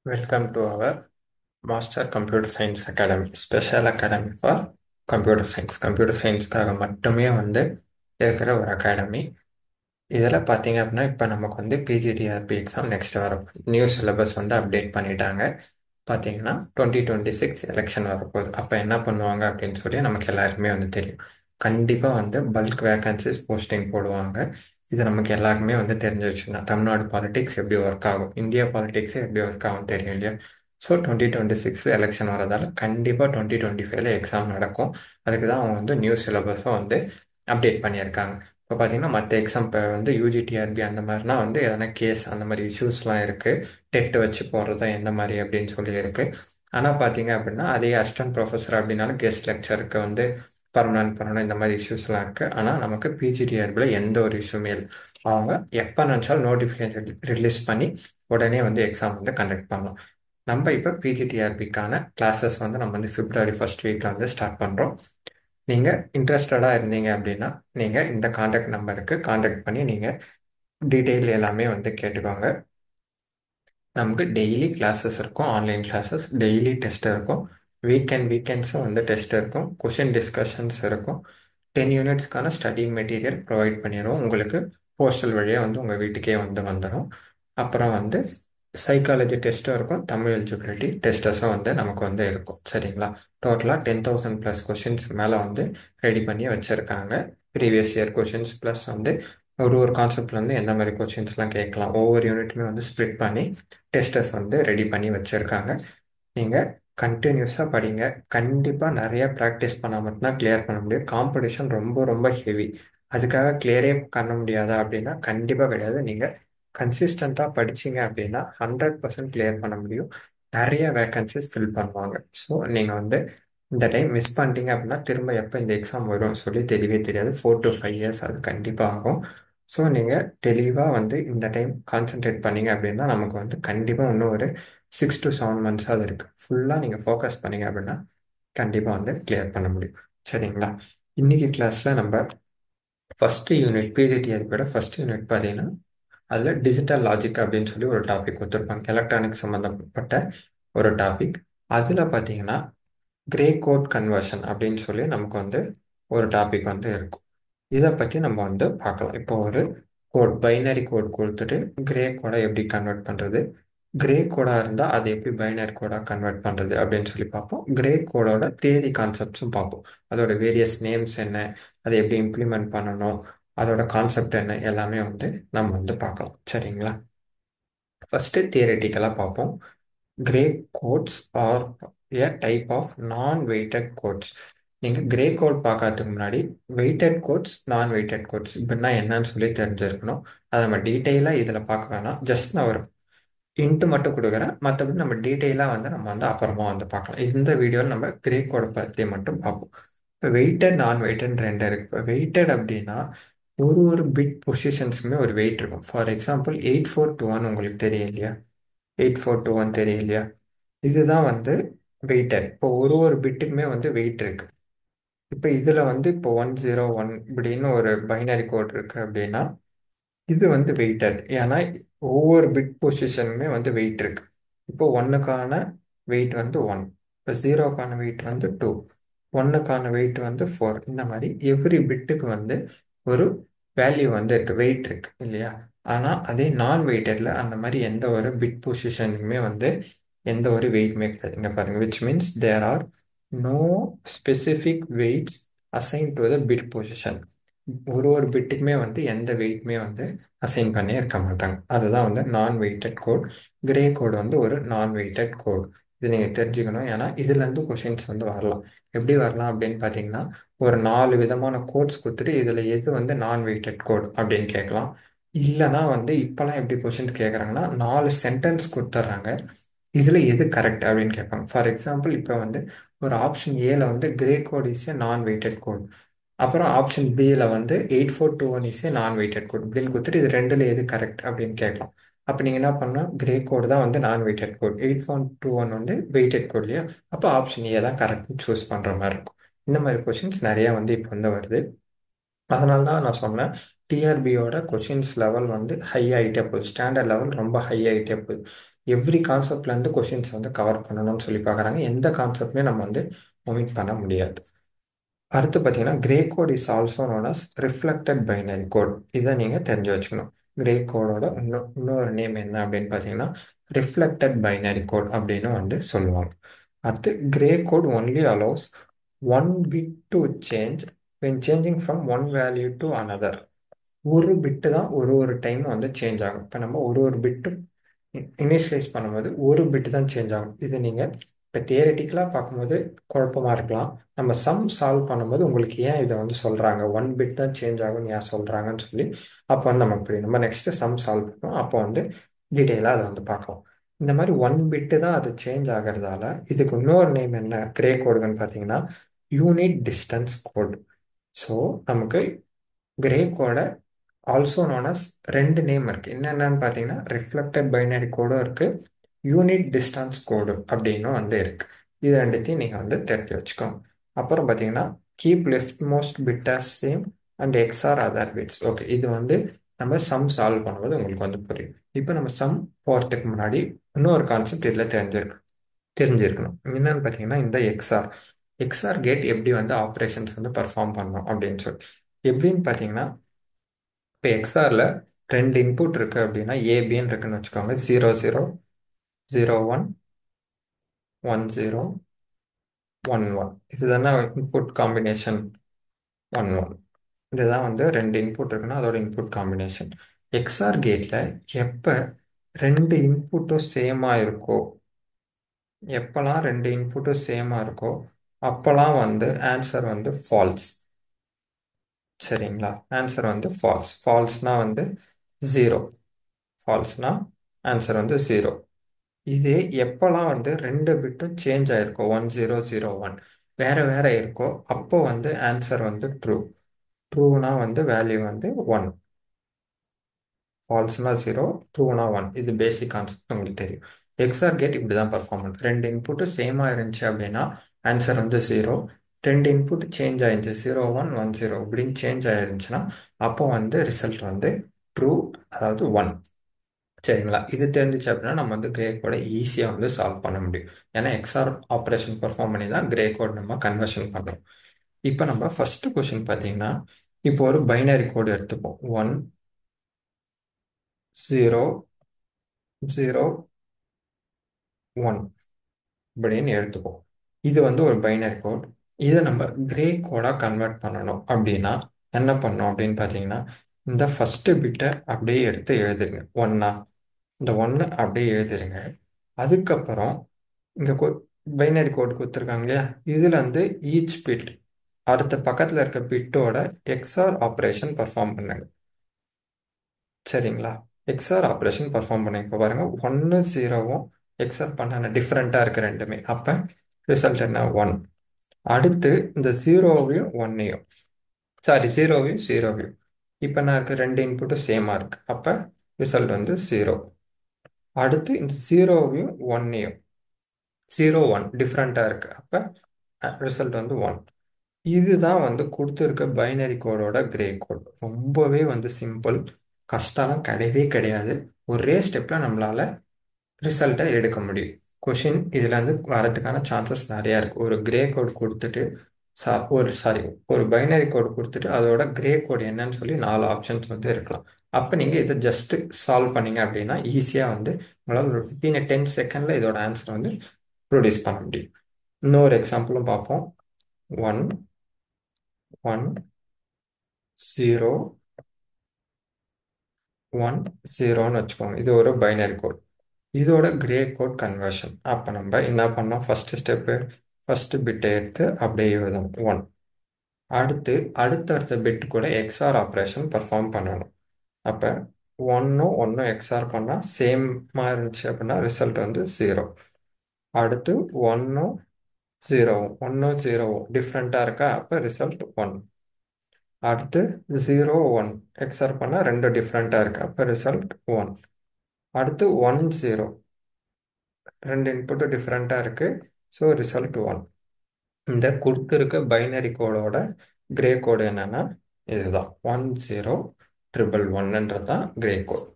Welcome to our Master Computer Science Academy, Special Academy for Computer Science. Computer Science-காக மட்டுமே இருக்கிற ஒரு academy. இதில் பார்த்தீங்க அப்படின்னா இப்போ நமக்கு பிஜிடிஆர்பி எக்ஸாம் நெக்ஸ்ட் வர நியூ சிலபஸ் அப்டேட் பண்ணிட்டாங்க. பார்த்தீங்கன்னா 2026 எலெக்ஷன் வரப்போகுது. அப்போ என்ன பண்ணுவாங்க அப்படின்னு சொல்லி நமக்கு எல்லாருக்குமே தெரியும். கண்டிப்பாக பல்க் வேகன்சிஸ் போஸ்டிங் போடுவாங்க. இது நமக்கு எல்லாருக்குமே தெரிஞ்ச விஷயம் தான். தமிழ்நாடு பாலிடிக்ஸ் எப்படி ஒர்க் ஆகும், இந்தியா பாலிடிக்ஸ் எப்படி ஒர்க் ஆகும் தெரியும் இல்லையா? ஸோ 2026 எலெக்ஷன் வரதால கண்டிப்பாக 2025 எக்ஸாம் நடக்கும். அதுக்கு தான் அவங்க நியூ சிலபஸும் அப்டேட் பண்ணியிருக்காங்க. இப்போ பார்த்தீங்கன்னா மற்ற எக்ஸாம் இப்போ யூஜிடிஆர்பி அந்த மாதிரினா எதனா கேஸ் அந்த மாதிரி இஷ்யூஸ்லாம் இருக்குது. டெட் வச்சு போடுறதா எந்த மாதிரி அப்படின்னு சொல்லி இருக்கு. ஆனால் பார்த்தீங்க அப்படின்னா அதே அசிஸ்டன்ட் ப்ரொஃபஸர் அப்படின்னாலும் கெஸ்ட் லெக்சருக்கு பர்மனன்ட் பண்ணணும், இந்த மாதிரி இஷ்யூஸ்லாம் இருக்குது. ஆனால் நமக்கு பிஜிடிஆர்பியில் எந்த ஒரு இஷ்யூமே இல்லை. அவங்க எப்போ நினச்சாலும் நோட்டிஃபிகேஷன் ரிலீஸ் பண்ணி உடனே எக்ஸாம் கண்டக்ட் பண்ணலாம். நம்ம இப்போ பிஜிடிஆர்பிக்கான கிளாஸஸ் நம்ம பிப்ரவரி ஃபர்ஸ்ட் வீக்கில் ஸ்டார்ட் பண்ணுறோம். நீங்கள் இன்ட்ரெஸ்டடாக இருந்தீங்க அப்படின்னா நீங்கள் இந்த காண்டாக்ட் நம்பருக்கு காண்டாக்ட் பண்ணி நீங்கள் டீட்டெயில் எல்லாமே கேட்டுக்கோங்க. நமக்கு டெய்லி கிளாஸஸ் இருக்கும், ஆன்லைன் கிளாஸஸ், டெய்லி டெஸ்ட் இருக்கும். வீக்கெண்ட்ஸும் டெஸ்ட் இருக்கும், கொஷின் டிஸ்கஷன்ஸ் இருக்கும். 10 யூனிட்ஸ்க்கான ஸ்டடி மெட்டீரியல் ப்ரொவைட் பண்ணிடுவோம். உங்களுக்கு போஸ்டல் வழியாக உங்கள் வீட்டுக்கே வந்துடும். அப்புறம் சைக்காலஜி டெஸ்ட்டும் இருக்கும், தமிழ் எலிஜிபிலிட்டி டெஸ்டஸும் நமக்கு இருக்கும். சரிங்களா? டோட்டலாக 10,000 ப்ளஸ் கொஷின்ஸ் மேலே ரெடி பண்ணி வச்சுருக்காங்க. ப்ரீவியஸ் இயர் கொஷின்ஸ் ப்ளஸ் ஒரு ஒரு கான்செப்ட்ல எந்த மாதிரி கொஷின்ஸ்லாம் கேட்கலாம், ஒவ்வொரு யூனிட்டுமே ஸ்ப்ளிட் பண்ணி டெஸ்டர்ஸ் ரெடி பண்ணி வச்சுருக்காங்க. நீங்கள் கண்டினியூஸாக படிங்க. கண்டிப்பாக நிறைய ப்ராக்டிஸ் பண்ணால் மட்டும்தான் கிளியர் பண்ண முடியும். காம்படிஷன் ரொம்ப ரொம்ப ஹெவி. அதுக்காக கிளியரே பண்ண முடியாதா அப்படின்னா கண்டிப்பாக கிடையாது. நீங்கள் கன்சிஸ்டண்ட்டாக படிச்சீங்க அப்படின்னா 100% கிளியர் பண்ண முடியும். நிறைய வேக்கன்சிஸ் ஃபில் பண்ணுவாங்க. ஸோ நீங்கள் இந்த டைம் மிஸ் பண்ணிட்டீங்க அப்படின்னா திரும்ப எப்போ இந்த எக்ஸாம் வரும் சொல்லி தெரியவே தெரியாது. 4 to 5 இயர்ஸ் அது கண்டிப்பாக ஆகும். ஸோ நீங்கள் தெளிவாக இந்த டைம் கான்சென்ட்ரேட் பண்ணீங்க அப்படின்னா நமக்கு கண்டிப்பாக இன்னும் ஒரு 6 to 7 months அது இருக்குது. ஃபுல்லாக நீங்கள் ஃபோக்கஸ் பண்ணீங்க அப்படின்னா கண்டிப்பாக கிளியர் பண்ண முடியும். சரிங்களா? இன்னைக்கு கிளாஸில் நம்ம ஃபஸ்ட்டு யூனிட் பிஜிடிஆர்பியோட ஃபஸ்ட் யூனிட் பார்த்தீங்கன்னா அதில் டிஜிட்டல் லாஜிக் அப்படின்னு சொல்லி ஒரு டாபிக் கொடுத்துருப்பாங்க. எலக்ட்ரானிக்ஸ் சம்மந்தப்பட்ட ஒரு டாபிக். அதில் பார்த்தீங்கன்னா கிரே கோட் கன்வர்ஷன் அப்படின்னு சொல்லி நமக்கு ஒரு டாபிக் இருக்கும். இதை பற்றி நம்ம பார்க்கலாம். இப்போ ஒரு கோட், பைனரி கோட் கொடுத்துட்டு கிரே கோடை எப்படி கன்வெர்ட் பண்ணுறது, கிரே கோடாக இருந்தால் அதை எப்படி பைனரி கோடாக கன்வெர்ட் பண்ணுறது அப்படின்னு சொல்லி பார்ப்போம். கிரே கோடோட தியரி கான்செப்ட்ஸும் பார்ப்போம். அதோட வேரியஸ் நேம்ஸ் என்ன, அதை எப்படி இம்ப்ளிமெண்ட் பண்ணணும், அதோட கான்செப்ட் என்ன, எல்லாமே நம்ம பார்க்கலாம். சரிங்களா? ஃபஸ்ட்டு தியரட்டிக்கலாக பார்ப்போம். Gray codes are a type of non weighted codes. நீங்கள் கிரே கோட் பார்க்கறதுக்கு முன்னாடி weighted codes, non weighted codes இப்படின்னா என்னன்னு சொல்லி தெரிஞ்சிருக்கணும். அதை நம்ம டீட்டெயிலாக இதில் பார்க்க வேணாம். ஜஸ்ட் நான் ஒரு இன்ட்டு மட்டும் கொடுக்குறேன். மற்றபடி நம்ம டீட்டெயிலாக நம்ம அப்புறமா பார்க்கலாம். இந்த வீடியோவில் நம்ம கிரே கோடை பற்றி மட்டும் பார்ப்போம். இப்போ வெயிட்டட், நான் வெயிட்டட் ரெண்டு இருக்குது. இப்போ வெயிட்டட் அப்படின்னா ஒரு ஒரு பிட் பொசிஷன்ஸுக்குமே ஒரு வெயிட் இருக்கும். ஃபார் எக்ஸாம்பிள் 8421 உங்களுக்கு தெரியும் இல்லையா? 8421 தெரியும் இல்லையா? இதுதான் வெயிட்டட். இப்போ ஒரு ஒரு பிட்டுக்குமே வெயிட் இருக்கு. இப்போ இதில் இப்போ 101 இப்படின்னு ஒரு பைனரி கோட் இருக்கு அப்படின்னா இது வெயிட்டட். ஏன்னா ஒவ்வொரு பிட் பொசிஷனுமே வெயிட் இருக்கு. இப்போ ஒன்றுக்கான வெயிட் 1, இப்போ ஜீரோக்கான வெயிட் 2, ஒன்றுக்கான வெயிட் 4. இந்த மாதிரி எவ்ரி பிட்டுக்கு ஒரு வேல்யூ இருக்கு, வெயிட் இருக்கு இல்லையா? ஆனால் அதே நான் வெயிட்டட்ல அந்த மாதிரி எந்த ஒரு பிட் பொசிஷனுக்குமே எந்த ஒரு வெயிட்மே கிடையாது. இங்கே பாருங்க, which means there are no specific weights assign to the bit position. ஒரு ஒரு பிட்டுக்குமே எந்த வெயிட்மே அசைன் பண்ணி இருக்க மாட்டாங்க. அதுதான் நான் வெயிட்டட் கோட். கிரே கோட் ஒரு நான் வெயிட்டட் கோட். இது நீங்கள் தெரிஞ்சுக்கணும். ஏன்னா இதுலேருந்து கொஷின்ஸ் வரலாம். எப்படி வரலாம் அப்படின்னு பார்த்தீங்கன்னா ஒரு 4 விதமான கோட்ஸ் கொடுத்துட்டு இதில் எது நான் வெயிட்டட் கோட் அப்படின்னு கேட்கலாம். இல்லைனா இப்போலாம் எப்படி கொஷின்ஸ் கேட்குறாங்கன்னா 4 சென்டென்ஸ் கொடுத்துட்றாங்க, இதில் எது கரெக்ட் அப்படின்னு கேட்பாங்க. ஃபார் எக்ஸாம்பிள் இப்போ ஒரு ஆப்ஷன் ஏல கிரே கோட் இஸ் ஏ நான் வெயிட்டட் கோட், அப்புறம் ஆப்ஷன் பியில் 8421 இஸ் ஏ நான் வெயிட்டட் கோட் அப்படின்னு கொடுத்துட்டு இது ரெண்டில் எது கரெக்ட் அப்படின்னு கேட்கலாம். அப்போ நீங்கள் என்ன பண்ணணும், கிரே கோடு தான் நான் வெயிட்டட் கோட், 8421 வெயிட்டட் கோட் இல்லையா? அப்போ ஆப்ஷன் ஏ தான் கரெக்ட்னு சூஸ் பண்ணுற மாதிரி இருக்கும். இந்த மாதிரி கொஷின்ஸ் நிறையா இப்போ வருது. அதனால தான் நான் சொன்னேன், டிஆர்பியோட கொஷின்ஸ் லெவல் ஹை ஆகிட்டே போகுது. ஸ்டாண்டர்ட் லெவல் ரொம்ப ஹை ஆகிட்டே போகுது. எவ்ரி கான்செப்ட்லேருந்து கொஷின்ஸ் வந்து கவர் பண்ணணும்னு சொல்லி பார்க்குறாங்க. எந்த கான்செப்ட்மே நம்ம வந்து ஒமிட் பண்ண முடியாது. அடுத்து பார்த்தீங்கன்னா Gray code is also known as reflected binary code. இதை நீங்கள் தெரிஞ்சு வச்சுக்கணும். கிரே கோடோட இன்னொரு நேம் என்ன அப்படின்னு பார்த்தீங்கன்னா ரிஃப்ளெக்டட் பைனரி கோட் அப்படின்னு வந்து சொல்லுவாங்க. அடுத்து Gray code only allows one bit to change when changing from one value to another. ஒரு பிட்டு தான் ஒரு ஒரு டைம் வந்து சேஞ்ச் ஆகும். இப்போ நம்ம ஒரு ஒரு பிட்டு இனிஷியலைஸ் பண்ணும்போது ஒரு பிட்டு தான் சேஞ்ச் ஆகும். இது நீங்கள் இப்போ தியரட்டிக்கலாக பார்க்கும்போது குழப்பமா இருக்கலாம். நம்ம சம் சால்வ் பண்ணும்போது உங்களுக்கு ஏன் இதை வந்து சொல்கிறாங்க, ஒன் பிட் தான் சேஞ்ச் ஆகும்னு ஏன் சொல்கிறாங்கன்னு சொல்லி அப்போ வந்து நமக்கு புரியும். நம்ம நெக்ஸ்ட்டு சம் சால்வ் பண்ணுவோம், அப்போ வந்து டீட்டெயிலாக அதை வந்து பார்க்கலாம். இந்த மாதிரி ஒன் பிட்டு தான் அது சேஞ்ச் ஆகிறதால இதுக்கு இன்னொரு நேம் என்ன கிரே கோடுன்னு பார்த்தீங்கன்னா யூனிட் டிஸ்டன்ஸ் கோட். ஸோ நமக்கு கிரே கோடை ஆல்சோ known as ரெண்டு நேம் இருக்கு. என்னென்னு பார்த்தீங்கன்னா ரிஃப்ளெக்டட் பைனரி கோடும் இருக்கு, யூனிட் டிஸ்டன்ஸ் கோடு அப்படின்னு வந்து இருக்கு. இது ரெண்டுத்தையும் நீங்கள் வந்து தெரிஞ்சு வச்சுக்கோங்க. அப்புறம் பார்த்தீங்கன்னா keep leftmost bit as same and XOR other bits. Okay, இது வந்து நம்ம சம் சால்வ் பண்ணும்போது உங்களுக்கு வந்து புரியும். இப்போ நம்ம சம் போகிறதுக்கு முன்னாடி இன்னொரு கான்செப்ட் இதில் தெரிஞ்சிருக்கணும். என்னன்னு பார்த்தீங்கன்னா இந்த எக்ஸ்ஆர் கேட் எப்படி வந்து ஆப்ரேஷன்ஸ் வந்து பர்ஃபார்ம் பண்ணணும் அப்படின்னு சொல்லி. எப்படின்னு பார்த்தீங்கன்னா இப்போ எக்ஸ்ஆரில் ரெண்டு இன்புட் இருக்குது அப்படின்னா ஏபின்னு இருக்குன்னு வச்சுக்கோங்க. 00 01 10 11 இதுதானே இன்புட் காம்பினேஷன் 11. இதுதான் வந்து ரெண்டு இன்புட் இருக்குன்னா அதோட இன்புட் காம்பினேஷன். எக்ஸ்ஆர் கேட்டில் எப்போ ரெண்டு இன்புட்டும் சேமாக இருக்கோ, எப்போல்லாம் ரெண்டு இன்புட்டும் சேமாக இருக்கோ அப்போல்லாம் வந்து ஆன்சர் வந்து ஃபால்ஸ். சரிங்களா? ஆன்சர் வந்து ஃபால்ஸ்னா வந்து ஜீரோ. ஃபால்ஸ்னா ஆன்சர் வந்து ஜீரோ. இது எப்போல்லாம் வந்து ரெண்டு பிட்டும் சேஞ்ச் ஆயிருக்கோ 1001 வேற வேற இருக்கோ அப்போ வந்து ஆன்சர் வந்து ட்ரூ. ட்ரூனா வந்து வேல்யூ வந்து 1, ஃபால்ஸ்னா ஜீரோ, ட்ரூனா 1. இது பேசிக் கான்செப்ட் உங்களுக்கு தெரியும். எக்ஸ்ஆர் கேட் இப்படி தான் பர்ஃபார்ம் பண்ணுது. ரெண்டு இன்புட்டு சேமாக இருந்துச்சு அப்படின்னா ஆன்சர் வந்து ஜீரோ. ரெண்டு இன்புட் சேஞ்ச் ஆயிருந்துச்சு 01 10 இப்படின்னு சேஞ்ச் ஆயிருந்துச்சுன்னா அப்போ வந்து ரிசல்ட் வந்து ட்ரூ, அதாவது 1. சரிங்களா? இது தெரிஞ்சிச்சு அப்படின்னா நம்ம வந்து கிரே கோடை ஈஸியாக வந்து சால்வ் பண்ண முடியும். ஏன்னா எக்ஸ்ஆர் ஆப்ரேஷன் பர்ஃபார்ம் பண்ணி தான் கிரே கோட் நம்ம கன்வர்ஷன் பண்ணுறோம். இப்போ நம்ம ஃபர்ஸ்ட் கொஸ்டின் பார்த்தீங்கன்னா இப்போ ஒரு பைனரி கோடு எடுத்துப்போம். 1 0 0 1 அப்படின்னு எடுத்துப்போம். இது வந்து ஒரு பைனரி கோட். இதை நம்ம கிரே கோடாக கன்வெர்ட் பண்ணணும் அப்படின்னா என்ன பண்ணணும் அப்படின்னு பார்த்தீங்கன்னா இந்த ஃபர்ஸ்ட் பிட்டை அப்படியே எடுத்து எழுதுங்க. ஒன்னா இந்த ஒன்று அப்படியே எழுதிருங்க. அதுக்கப்புறம் இங்கே பைனரி கோட் கொடுத்துருக்காங்க இல்லையா, இதுல இருந்து ஈச் பிட் அடுத்த பக்கத்தில் இருக்க பிட்டோட எக்ஸ்ஆர் ஆப்ரேஷன் பர்ஃபார்ம் பண்ணுங்க. சரிங்களா? எக்ஸ்ஆர் ஆப்ரேஷன் பர்ஃபார்ம் பண்ணுங்க. இப்போ பாருங்க 1 0வும் எக்ஸ்ஆர் பண்ண டிஃப்ரெண்ட்டாக இருக்கு ரெண்டுமே. அப்போ ரிசல்ட் என்ன 1. அடுத்து இந்த ஜீரோவையும் ஒன்னையும், சாரி ஜீரோவையும் இப்போ நான் இருக்கு ரெண்டு இன்புட்டும் சேமாக இருக்கு. அப்போ ரிசல்ட் வந்து 0. அடுத்து இந்த ஜீரோவையும் ஒன்னையும் 01 டிஃப்ரெண்ட்டாக இருக்கு. அப்போ ரிசல்ட் வந்து 1. இதுதான் வந்து கொடுத்துருக்க பைனரி கோடோட கிரே கோட். ரொம்பவே வந்து சிம்பிள், கஷ்டம்லாம் கிடையவே கிடையாது. ஒரே ஸ்டெப்பில் நம்மளால ரிசல்ட்டை எடுக்க முடியும். கொஷின் இதில் வந்து வரதுக்கான சான்சஸ் நிறையா இருக்குது. ஒரு கிரே கோட் கொடுத்துட்டு ஒரு பைனரி கோட் கொடுத்துட்டு அதோட கிரே கோட் என்னன்னு சொல்லி 4 ஆப்ஷன்ஸ் வந்து இருக்கலாம். அப்போ நீங்கள் இதை ஜஸ்ட் சால்வ் பண்ணீங்க அப்படின்னா ஈஸியாக வந்து உங்களால் ஒரு வித்தின் 10 செகண்டில் இதோட ஆன்சர் வந்து ப்ரொடியூஸ் பண்ண முடியும். இன்னொரு எக்ஸாம்பிளும் பார்ப்போம். 1 1 0 1 0ன்னு வச்சுக்கோங்க. இது ஒரு பைனரி கோட். இதோட கிரே கோட் கன்வர்ஷன். அப்போ நம்ம என்ன பண்ணோம், ஃபர்ஸ்ட் பிட்டை எடுத்து அப்படியே எழுதும் 1. அடுத்தடுத்த பிட் கூட எக்ஸ்ஆர் ஆப்ரேஷன் பர்ஃபார்ம் பண்ணணும். அப்போ ஒன்றும் எக்ஸ்ஆர் பண்ணால் சேமாக இருந்துச்சு அப்படின்னா ரிசல்ட் வந்து 0. அடுத்து 1 0 டிஃப்ரெண்ட்டாக இருக்கா, அப்போ ரிசல்ட் 1. அடுத்து 0 1 எக்ஸ்ஆர் பண்ணால் ரெண்டு டிஃப்ரெண்ட்டாக இருக்கு, அப்போ ரிசல்ட் 1. அடுத்து 1 0 ரெண்டு இன்புட்டு டிஃப்ரெண்ட்டாக இருக்கு, ஸோ ரிசல்ட் 1. இந்த கொடுத்துருக்க பைனரி கோடோட கிரே கோடு என்னன்னா இதுதான் 10 111ன்றது தான் கிரே கோட்.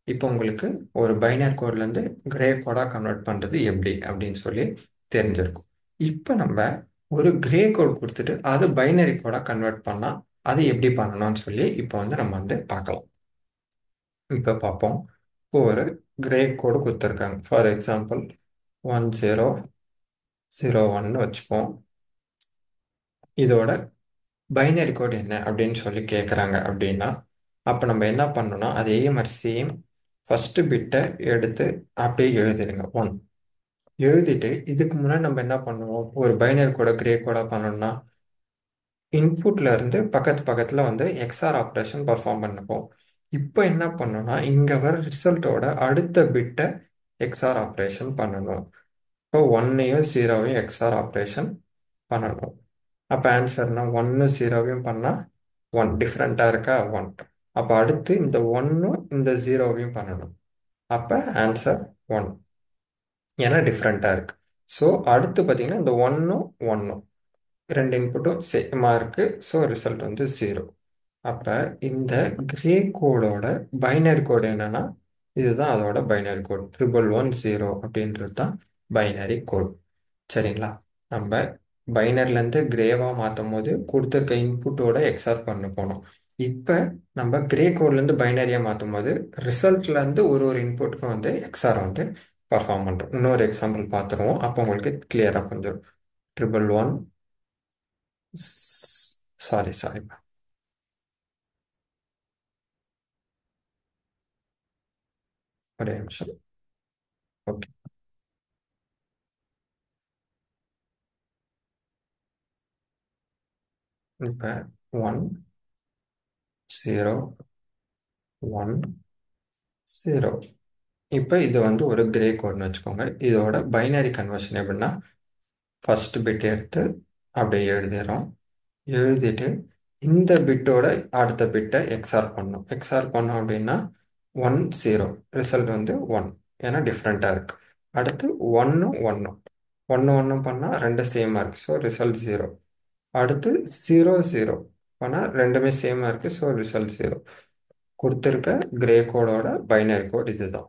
இப்போ உங்களுக்கு ஒரு பைனரி கோட்லேருந்து கிரே கோடாக கன்வெர்ட் பண்ணுறது எப்படி அப்படின்னு சொல்லி தெரிஞ்சிருக்கும். இப்போ நம்ம ஒரு கிரே கோட் கொடுத்துட்டு அது பைனரி கோடாக கன்வெர்ட் பண்ணால் அது எப்படி பண்ணணும்னு சொல்லி இப்போ நம்ம பார்க்கலாம். இப்போ பார்ப்போம். இப்போ ஒரு கிரே கோடு கொடுத்துருக்காங்க. ஃபார் எக்ஸாம்பிள் 1001 வச்சுப்போம். இதோட பைனரி கோட் என்ன அப்படின்னு சொல்லி கேட்குறாங்க அப்படின்னா, அப்போ நம்ம என்ன பண்ணணும்னா அதே மாதிரி சேம் ஃபஸ்ட்டு பிட்டை எடுத்து அப்படியே எழுதிடுங்க 1. எழுதிட்டு இதுக்கு முன்னாடி நம்ம என்ன பண்ணுவோம், ஒரு பைனரி கோடை கிரே கோடாக பண்ணணும்னா இன்புட்ல இருந்து பக்கத்து பக்கத்தில் எக்ஸ்ஆர் ஆப்ரேஷன் பர்ஃபார்ம் பண்ணுவோம். இப்போ என்ன பண்ணணும்னா இங்கே வர ரிசல்ட்டோட அடுத்த பிட்டை எக்ஸ்ஆர் ஆப்ரேஷன் பண்ணணும். இப்போ 1ஐயும் 0வையும் எக்ஸ்ஆர் ஆப்ரேஷன் பண்ணணும். அப்போ ஆன்சர்னா 1 0வையும் பண்ணால் 1 டிஃப்ரெண்ட்டாக இருக்கா 1. அப்போ அடுத்து இந்த 1 இந்த 0வையும் பண்ணணும். அப்போ ஆன்சர் 1 ஏன்னா டிஃப்ரெண்ட்டாக இருக்கு. ஸோ அடுத்து பார்த்தீங்கன்னா இந்த 1ம் 1ம் ரெண்டு இன்புட்டும் சேமாக இருக்கு. So result 0. அப்போ இந்த கிரே கோடோட பைனரி கோடு என்னன்னா இதுதான் அதோட பைனரி கோட் 1110 அப்படின்றது தான் பைனரி கோட். சரிங்களா? நம்ம பைனரிலேருந்து கிரேவாக மாற்றும் போது கொடுத்துருக்க இன்புட்டோட எக்ஸ்ஆர் பண்ண போனோம். இப்போ நம்ம கிரே கோட்லேருந்து பைனரியாக மாற்றும் போது ரிசல்ட்லேருந்து ஒரு ஒரு இன்புட்டுக்கும் எக்ஸ்ஆர் பர்ஃபார்ம் பண்ணுறோம். இன்னொரு எக்ஸாம்பிள் பார்த்துருவோம். அப்போ உங்களுக்கு கிளியராக கொஞ்சம் 1110 சாரி சாரி ஒரே நிமிஷம். ஓகே. இப்போ 1010. இப்போ இது ஒரு கிரே கோட்னு வச்சுக்கோங்க. இதோட பைனரி கன்வர்ஷன் எப்படின்னா ஃபர்ஸ்ட் பிட் எடுத்து அப்படியே எழுதிடுறோம். எழுதிட்டு இந்த பிட்டோட அடுத்த பிட்டை எக்ஸ்ஆர் பண்ணணும். எக்ஸ்ஆர் பண்ணோம் அப்படின்னா 10 ரிசல்ட் 1 ஏன்னா டிஃப்ரெண்ட்டாக இருக்கு. அடுத்து 1 1 1 1 பண்ணால் ரெண்டு சேமாக இருக்குது. So result 0. அடுத்து 0 0 பண்ணால் ரெண்டுமே சேமாக இருக்குது. So result 0. கொடுத்துருக்க கிரே கோடோட பைனரி கோட் இதுதான்.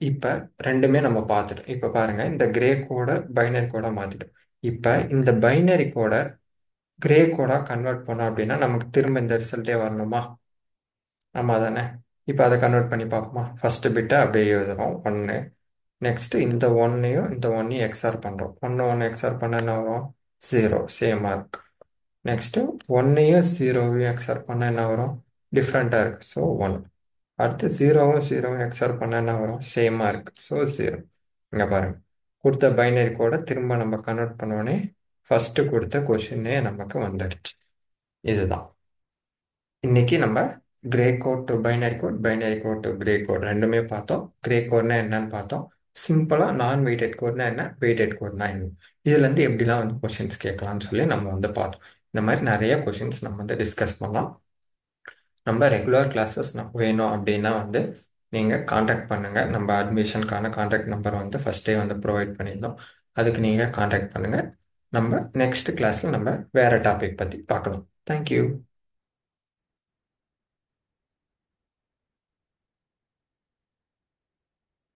இப்போ ரெண்டுமே நம்ம பார்த்துட்டோம். இப்போ பாருங்கள், இந்த கிரே கோடை பைனரி கோடாக மாற்றிட்டோம். இப்போ இந்த பைனரி கோடை கிரே கோடாக கன்வெர்ட் பண்ணோம் அப்படின்னா நமக்கு திரும்ப இந்த ரிசல்ட்டே வரணுமா? ஆமாம் தானே? இப்போ அதை கன்வெர்ட் பண்ணி பார்ப்போமா? ஃபஸ்ட்டு பிட்டை அப்படியே எழுதுறோம் 1. நெக்ஸ்ட்டு இந்த 1ஐயும் இந்த 1ஐயும் எக்ஸ்ஆர் பண்ணுறோம். 1 எக்ஸ்ஆர் பண்ண என்ன வரும்? 0 சேமாக இருக்கு. நெக்ஸ்ட்டு 1ஐயும் 0வையும் எக்ஸ்ஆர் பண்ண என்ன வரும்? டிஃப்ரெண்ட்டாக இருக்குது. ஸோ 1. அடுத்து 0வும் 0வும் எக்ஸ்ஆர் பண்ண என்ன வரும்? சேமாக இருக்குது. ஸோ 0. இங்கே பாருங்கள், கொடுத்த பைனரி கோடை திரும்ப நம்ம கன்வெர்ட் பண்ணோடனே ஃபஸ்ட்டு கொடுத்த கொஷினே நமக்கு வந்துடுச்சு. இதுதான் இன்னைக்கு நம்ம Gray code to binary code, binary code to Gray code ரெண்டுமே பார்த்தோம். கிரே கோட்னா என்னன்னு பார்த்தோம். சிம்பிளாக நான் வெயிட்டட் கோட்னா என்ன, வெயிட்டட் கோட்னா என்ன, இதுலேருந்து எப்படிலாம் கொஷின்ஸ் கேட்கலாம்னு சொல்லி நம்ம பார்த்தோம். இந்த மாதிரி நிறைய கொஷின்ஸ் நம்ம டிஸ்கஸ் பண்ணலாம். நம்ம ரெகுலர் கிளாஸஸ் வேணும் அப்படின்னா நீங்கள் காண்டாக்ட் பண்ணுங்கள். நம்ம அட்மிஷனுக்கான காண்டாக்ட் நம்பர் ஃபஸ்ட்டே ப்ரொவைட் பண்ணியிருந்தோம். அதுக்கு நீங்கள் காண்டாக்ட் பண்ணுங்கள். நம்ம நெக்ஸ்ட் கிளாஸில் நம்ம வேறு டாபிக் பற்றி பார்க்கலாம். தேங்க்யூ.